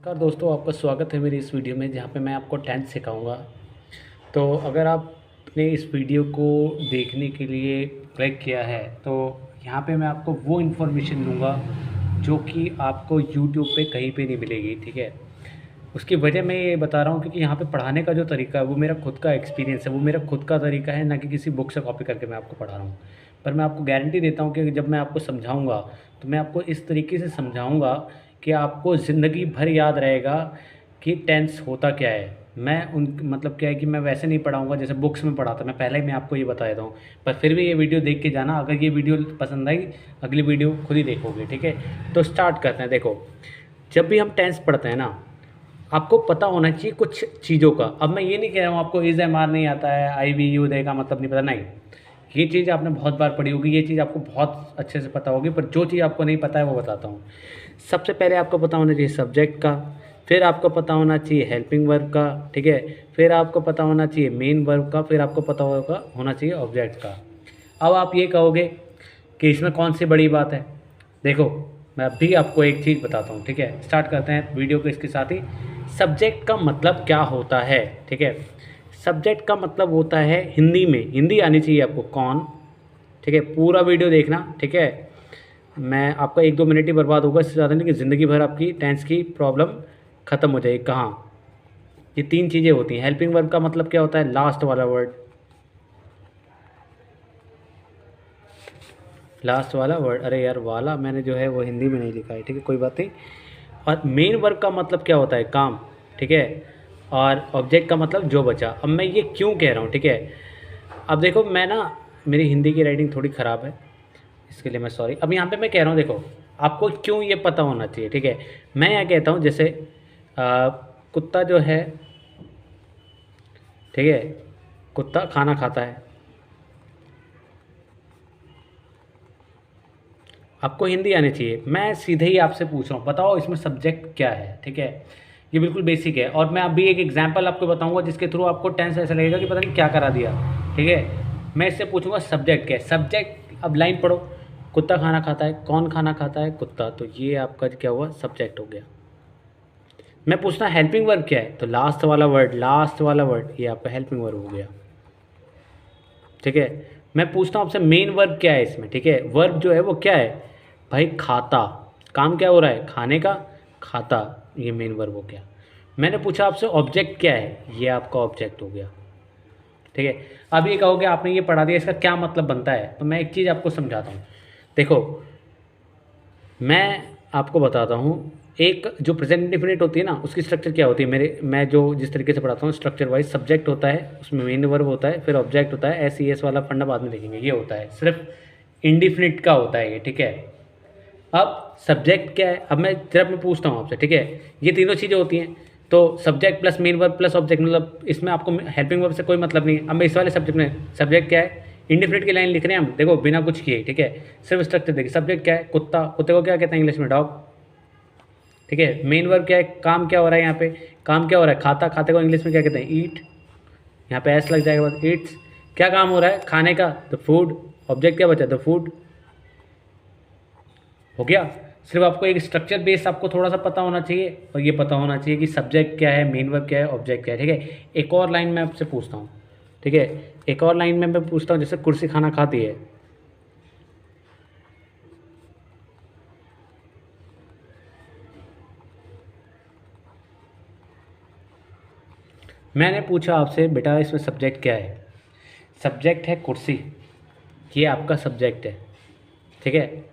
नमस्कार दोस्तों, आपका स्वागत है मेरी इस वीडियो में जहाँ पे मैं आपको टेंस सिखाऊंगा। तो अगर आपने इस वीडियो को देखने के लिए क्लिक किया है तो यहाँ पे मैं आपको वो इन्फॉर्मेशन दूंगा जो कि आपको यूट्यूब पे कहीं पे नहीं मिलेगी। ठीक है, उसकी वजह मैं ये बता रहा हूँ क्योंकि यहाँ पे पढ़ाने का जो तरीका है वो मेरा खुद का एक्सपीरियंस है, वो मेरा खुद का तरीका है, ना कि किसी बुक से कॉपी करके मैं आपको पढ़ा रहा हूँ। पर मैं आपको गारंटी देता हूँ कि जब मैं आपको समझाऊँगा तो मैं आपको इस तरीके से समझाऊँगा कि आपको ज़िंदगी भर याद रहेगा कि टेंस होता क्या है। मैं उन मतलब क्या है कि मैं वैसे नहीं पढ़ाऊँगा जैसे बुक्स में पढ़ाता, मैं पहले ही मैं आपको ये बता देता हूँ। पर फिर भी ये वीडियो देख के जाना, अगर ये वीडियो पसंद आई अगली वीडियो खुद ही देखोगे। ठीक है, तो स्टार्ट करते हैं। देखो, जब भी हम टेंस पढ़ते हैं ना, आपको पता होना चाहिए कुछ चीज़ों का। अब मैं ये नहीं कह रहा हूँ आपको इज़ एम आर नहीं आता है, आई वी यू दे का मतलब नहीं पता, नहीं। ये चीज़ आपने बहुत बार पढ़ी होगी, ये चीज़ आपको बहुत अच्छे से पता होगी, पर जो चीज़ आपको नहीं पता है वो बताता हूँ। सबसे पहले आपको पता होना चाहिए सब्जेक्ट का, फिर आपको पता होना चाहिए हेल्पिंग वर्ब का, ठीक है, फिर आपको पता होना चाहिए मेन वर्ब का, फिर आपको पता होना चाहिए ऑब्जेक्ट का। अब आप ये कहोगे कि इसमें कौन सी बड़ी बात है। देखो, मैं अभी आपको एक चीज़ बताता हूँ। ठीक है, स्टार्ट करते हैं वीडियो को इसके साथ ही। सब्जेक्ट का मतलब क्या होता है? ठीक है, सब्जेक्ट का मतलब होता है हिंदी में, हिंदी आनी चाहिए आपको, कौन। ठीक है, पूरा वीडियो देखना। ठीक है, मैं आपका 1-2 मिनट ही बर्बाद होगा, इससे ज़्यादा नहीं, कि ज़िंदगी भर आपकी टेंस की प्रॉब्लम ख़त्म हो जाएगी। कहाँ? ये 3 चीज़ें होती हैं। हेल्पिंग वर्ब का मतलब क्या होता है? लास्ट वाला वर्ड, लास्ट वाला वर्ड। अरे यार, वाला मैंने जो है वो हिंदी में नहीं लिखा है। ठीक है, कोई बात नहीं। और मेन वर्ब का मतलब क्या होता है? काम। ठीक है, और ऑब्जेक्ट का मतलब जो बचा। अब मैं ये क्यों कह रहा हूँ? ठीक है, अब देखो, मैं ना, मेरी हिंदी की राइटिंग थोड़ी ख़राब है, इसके लिए मैं सॉरी। अब यहाँ पे मैं कह रहा हूँ, देखो आपको क्यों ये पता होना चाहिए। ठीक है, मैं यहाँ कहता हूँ जैसे कुत्ता जो है, ठीक है, कुत्ता खाना खाता है। आपको हिंदी आनी चाहिए। मैं सीधे ही आपसे पूछ रहा हूँ, बताओ इसमें सब्जेक्ट क्या है। ठीक है, ये बिल्कुल बेसिक है। और मैं अभी एक एग्जांपल आपको बताऊंगा जिसके थ्रू आपको टेंस ऐसा लगेगा कि पता नहीं क्या करा दिया। ठीक है, मैं इससे पूछूंगा सब्जेक्ट क्या है। सब्जेक्ट, अब लाइन पढ़ो। कुत्ता खाना खाता है, कौन खाना खाता है? कुत्ता। तो ये आपका क्या हुआ? सब्जेक्ट हो गया। मैं पूछना हेल्पिंग वर्ब क्या है, तो लास्ट वाला वर्ड, लास्ट वाला वर्ड, ये आपका हेल्पिंग वर्ब हो गया। ठीक है, मैं पूछता हूँ आपसे मेन वर्ब क्या है इसमें। ठीक है, वर्ब जो है वो क्या है भाई? खाता। काम क्या हो रहा है? खाने का, खाता, ये मेन वर्ब हो गया। मैंने पूछा आपसे ऑब्जेक्ट क्या है, ये आपका ऑब्जेक्ट हो गया। ठीक है, अब ये कहोगे आपने ये पढ़ा दिया, इसका क्या मतलब बनता है? तो मैं एक चीज़ आपको समझाता हूँ। देखो, मैं आपको बताता हूँ, एक जो प्रेजेंट इंडेफिनिट होती है ना, उसकी स्ट्रक्चर क्या होती है। मैं जो जिस तरीके से पढ़ाता हूँ स्ट्रक्चर वाइज, सब्जेक्ट होता है, उसमें मेन वर्ब होता है, फिर ऑब्जेक्ट होता है, एस ई एस वाला फंडा बाद में देखेंगे, ये होता है, सिर्फ इंडिफिनिट का होता है ये। ठीक है, अब सब्जेक्ट क्या है? अब मैं पूछता हूँ आपसे। ठीक है, ये तीनों चीज़ें होती हैं, तो subject plus main verb plus object, मतलब इसमें आपको हेल्पिंग वर्ब से कोई मतलब नहीं है। अब मैं इस वाले सब्जेक्ट में सब्जेक्ट क्या है, इंडिफिनिट की लाइन लिख रहे हैं हम, देखो बिना कुछ किए। ठीक है, सिर्फ स्ट्रक्चर देखिए। सब्जेक्ट क्या है? कुत्ता, कुत्ते को क्या कहते हैं इंग्लिश में? डॉग। ठीक है, मेन वर्ब क्या है? काम क्या हो रहा है यहाँ पे? काम क्या हो रहा है? खाता, खाते को इंग्लिश में क्या कहते हैं? ईट। यहाँ पे एस लग जाएगा, बाद ईट्स। क्या काम हो रहा है? खाने का, द फूड। ऑब्जेक्ट क्या बचा? The food. हो गया। सिर्फ आपको एक स्ट्रक्चर बेस आपको थोड़ा सा पता होना चाहिए, और ये पता होना चाहिए कि सब्जेक्ट क्या है, मेन वर्ब क्या है, ऑब्जेक्ट क्या है। ठीक है, एक और लाइन मैं आपसे पूछता हूँ। ठीक है, एक और लाइन में मैं पूछता हूँ, जैसे कुर्सी खाना खाती है। मैंने पूछा आपसे, बेटा इसमें सब्जेक्ट क्या है? सब्जेक्ट है कुर्सी, ये आपका सब्जेक्ट है। ठीक है,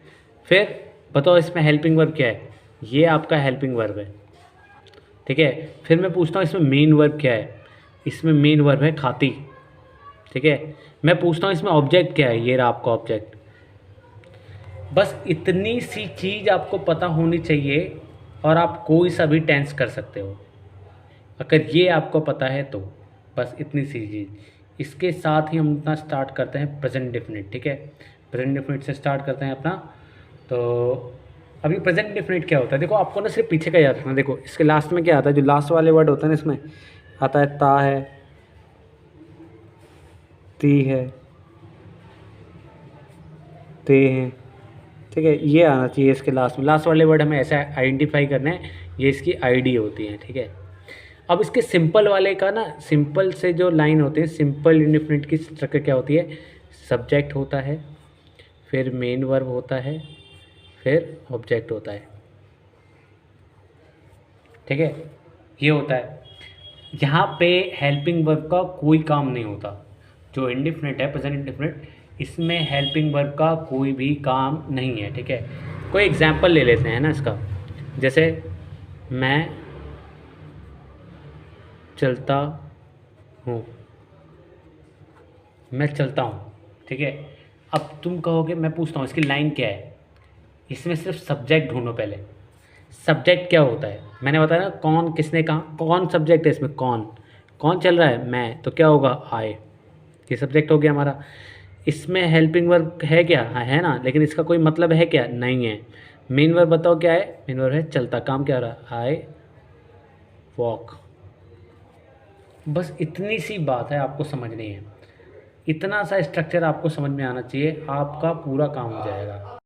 फिर बताओ इसमें हेल्पिंग वर्ब क्या है? ये आपका हेल्पिंग वर्ब है। ठीक है, फिर मैं पूछता हूँ इसमें मेन वर्ब क्या है? इसमें मेन वर्ब है खाती। ठीक है, मैं पूछता हूँ इसमें ऑब्जेक्ट क्या है? ये रहा आपका ऑब्जेक्ट। बस इतनी सी चीज़ आपको पता होनी चाहिए और आप कोई सा भी टेंस कर सकते हो, अगर ये आपको पता है तो। बस इतनी सी चीज़, इसके साथ ही हम अपना स्टार्ट करते हैं प्रेजेंट डेफिनेट। ठीक है, प्रेजेंट डेफिनेट से स्टार्ट करते हैं अपना। तो अभी प्रेजेंट डेफिनेट क्या होता है, देखो आपको ना सिर्फ पीछे का याद रखना। देखो इसके लास्ट में क्या आता है, जो लास्ट वाले वर्ड होते हैं ना, इसमें आता है ता है, ती है, ते हैं। ठीक है, ये आना चाहिए इसके लास्ट में। लास्ट वाले वर्ड हमें ऐसे आइडेंटिफाई करने हैं ये इसकी आईडी होती है, ठीक है। अब इसके सिंपल वाले का ना, सिंपल से जो लाइन होते हैं, सिंपल इंडेफिनिट की स्ट्रक्चर क्या होती है, सब्जेक्ट होता है, फिर मेन वर्ब होता है, फिर ऑब्जेक्ट होता है, ठीक है। ये होता है। यहाँ पे हेल्पिंग वर्ब का कोई काम नहीं होता। जो इंडेफिनिट है, प्रेजेंट इंडेफिनिट, इसमें हेल्पिंग वर्ब का कोई भी काम नहीं है, ठीक है। कोई एग्जांपल ले लेते हैं ना इसका, जैसे मैं चलता हूँ, मैं चलता हूँ, ठीक है। अब तुम कहोगे, मैं पूछता हूँ इसकी लाइन क्या है, इसमें सिर्फ सब्जेक्ट ढूंढो पहले। सब्जेक्ट क्या होता है, मैंने बताया ना, कौन, किसने कहा, कौन सब्जेक्ट है इसमें, कौन कौन चल रहा है, मैं, तो क्या होगा, आए, ये सब्जेक्ट हो गया हमारा। इसमें हेल्पिंग वर्ब है क्या, हाँ है ना, लेकिन इसका कोई मतलब है क्या, नहीं है। मेन वर्ब बताओ क्या है, मेन वर्ब है चलता, काम क्या हो रहा है, आई वॉक। बस इतनी सी बात है, आपको समझनी है। इतना सा स्ट्रक्चर आपको समझ में आना चाहिए, आपका पूरा काम हो जाएगा।